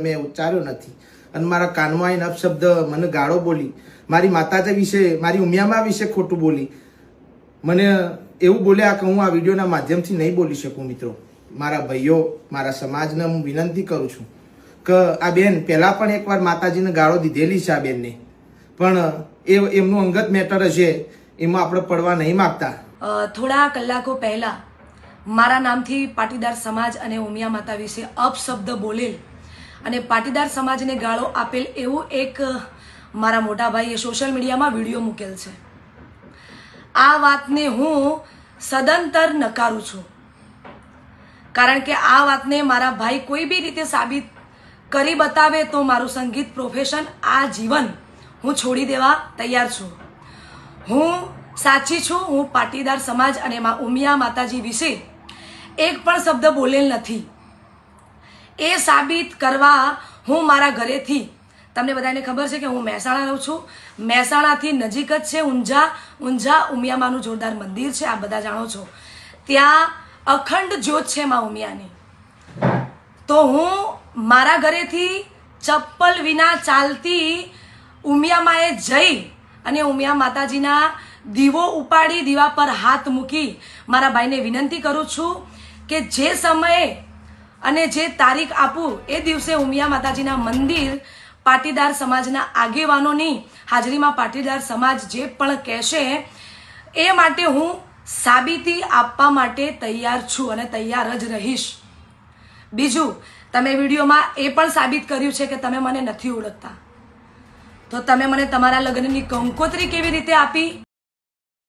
મેં ઉચ્ચાર્યો નથી અને મારા કાનમાં આવીને અપશબ્દ મને ગાળો બોલી, મારી માતાજી વિશે, મારી ઉમિયામાં વિશે ખોટું બોલી, મને એવું બોલ્યા કે હું આ વિડીયોના માધ્યમથી નહીં બોલી શકું. મિત્રો, મારા ભાઈઓ, મારા સમાજને હું વિનંતી કરું છું કે આ બેન પહેલા પણ એકવાર માતાજીને ગાળો દીધેલી છે. આ બેનને પણ એમનું અંગત મેટર હશે, એમાં આપણે પડવા નહીં માગતા. થોડા કલાકો પહેલા મારા નામથી પાટીદાર સમાજ અને ઉમિયા માતા વિશે અપશબ્દ બોલેલ અને પાટીદાર સમાજને ગાળો આપેલ એવું એક મારા મોટા ભાઈએ સોશિયલ મીડિયામાં વિડીયો મૂકેલ છે. આ વાતને હું સદંતર નકારું છું, કારણ કે આ વાતને મારા ભાઈ કોઈ બી રીતે સાબિત કરી બતાવે તો મારું સંગીત પ્રોફેશન આ જીવન હું છોડી દેવા તૈયાર છું. હું સાચી છું. હું પાટીદાર સમાજ અને ઉમિયા માતાજી વિશે એક પણ શબ્દ બોલેલ નથી. એ સાબિત કરવા હું મારા ઘરેથી, તમને બધાને ખબર છે કે હું મહેસાણા રહું છું, મહેસાણાથી નજીક જ છે ઊંઝા ઉમિયામાનું જોરદાર મંદિર છે, આ બધા જાણો છો. ત્યાં અખંડ જ્યોત છે મા ઉમિયાની. તો હું મારા ઘરેથી ચપ્પલ વિના ચાલતી ઉમિયામાએ જઈ અને ઉમિયા માતાજીના દીવો ઉપાડી દીવા પર હાથ મૂકી મારા ભાઈને વિનંતી કરું છું કે જે સમયે અને જે તારીખ આપું એ દિવસે ઉમિયા માતાજીના મંદિર પાટીદાર સમાજના આગેવાનોની હાજરીમાં પાટીદાર સમાજ જે પણ કહેશે એ માટે હું સાબિતી આપવા માટે તૈયાર છું અને તૈયાર જ રહીશ. બીજું, તમે વિડીયોમાં એ પણ સાબિત કર્યું છે કે તમે મને નથી ઓળખતા, તો તમે મને તમારા લગ્નની કંકોત્રી કેવી રીતે આપી?